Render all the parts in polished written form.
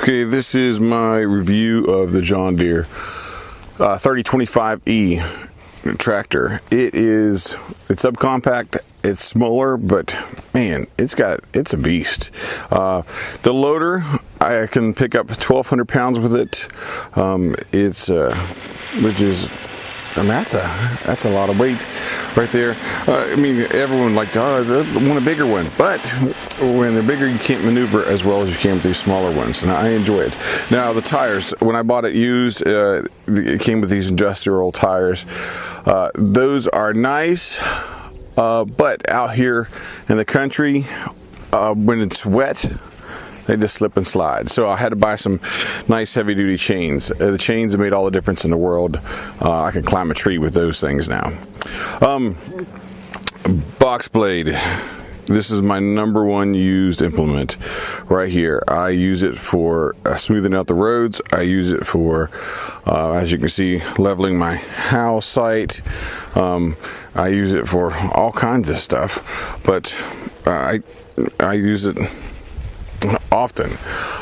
Okay, this is my review of the John Deere 3025E tractor. It's subcompact, it's smaller, but man, it's a beast. The loader, I can pick up 1,200 pounds with it. That's a lot of weight right there. I mean, everyone want a bigger one, but when they're bigger, you can't maneuver as well as you can with these smaller ones, and I enjoy it. Now, the tires, when I bought it used, it came with these industrial tires. Those are nice, but out here in the country, when it's wet, they just slip and slide. So I had to buy some nice heavy-duty chains. The chains have made all the difference in the world. I can climb a tree with those things now. Box blade. This is my #1 used implement right here. I use it for smoothing out the roads. I use it for, as you can see, leveling my house site. I use it for all kinds of stuff, but I use it often.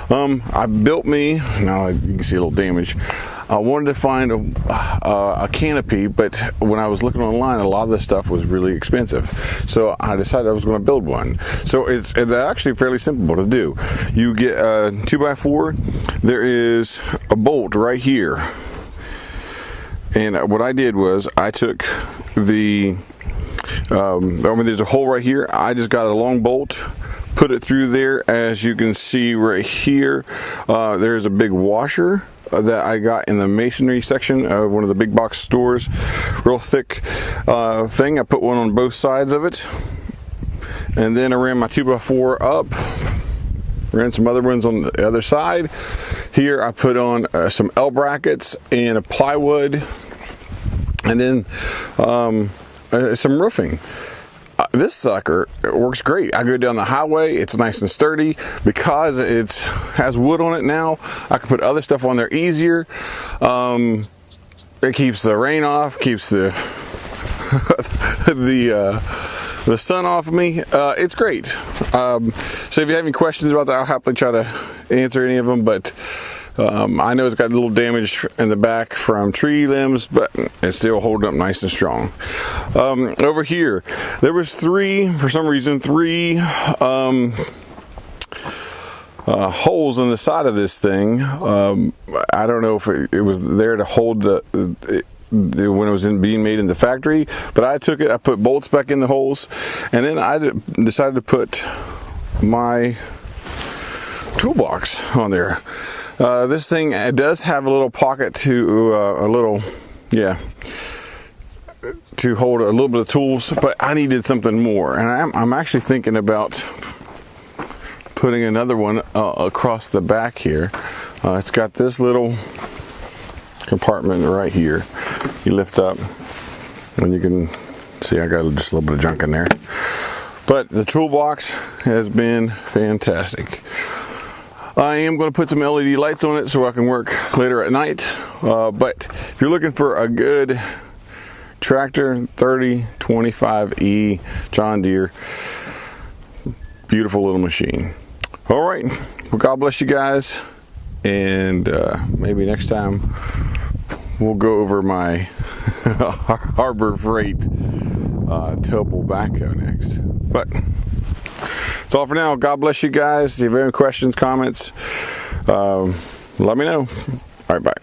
I built me, now you can see a little damage. I wanted to find a Canopy, but when I was looking online, a lot of this stuff was really expensive. So I decided I was going to build one. So it's actually fairly simple to do. You get a 2x4, there is a bolt right here. And what I did was I took there's a hole right here. I just got a long bolt, put it through there. As you can see right here, there's a big washer that I got in the masonry section of one of the big box stores. Real thick thing. I put one on both sides of it, and then I ran my 2x4 up, ran some other ones on the other side. Here I put on some L brackets and a plywood, and then some roofing. This sucker works great. I go down the highway, it's nice and sturdy. Because it has wood on it now, I can put other stuff on there easier. It keeps the rain off, keeps the the sun off of me. It's great. So if you have any questions about that, I'll happily try to answer any of them, but I know it's got a little damage in the back from tree limbs, but it's still holding up nice and strong. Over here, there was three holes in the side of this thing. I don't know if it was there to hold when it was being made in the factory, but I took it, I put bolts back in the holes, and then I decided to put my toolbox on there. This thing does have a little pocket to to hold a little bit of tools, but I needed something more, and I'm actually thinking about putting another one across the back here. It's got this little compartment right here. You lift up, and you can see I got just a little bit of junk in there. But the toolbox has been fantastic. I am going to put some LED lights on it so I can work later at night. But if you're looking for a good tractor, 3025E John Deere, beautiful little machine. All right, well, God bless you guys, and maybe next time we'll go over my Harbor Freight towable backhoe next. But that's all for now. God bless you guys. If you have any questions, comments, let me know. All right, bye.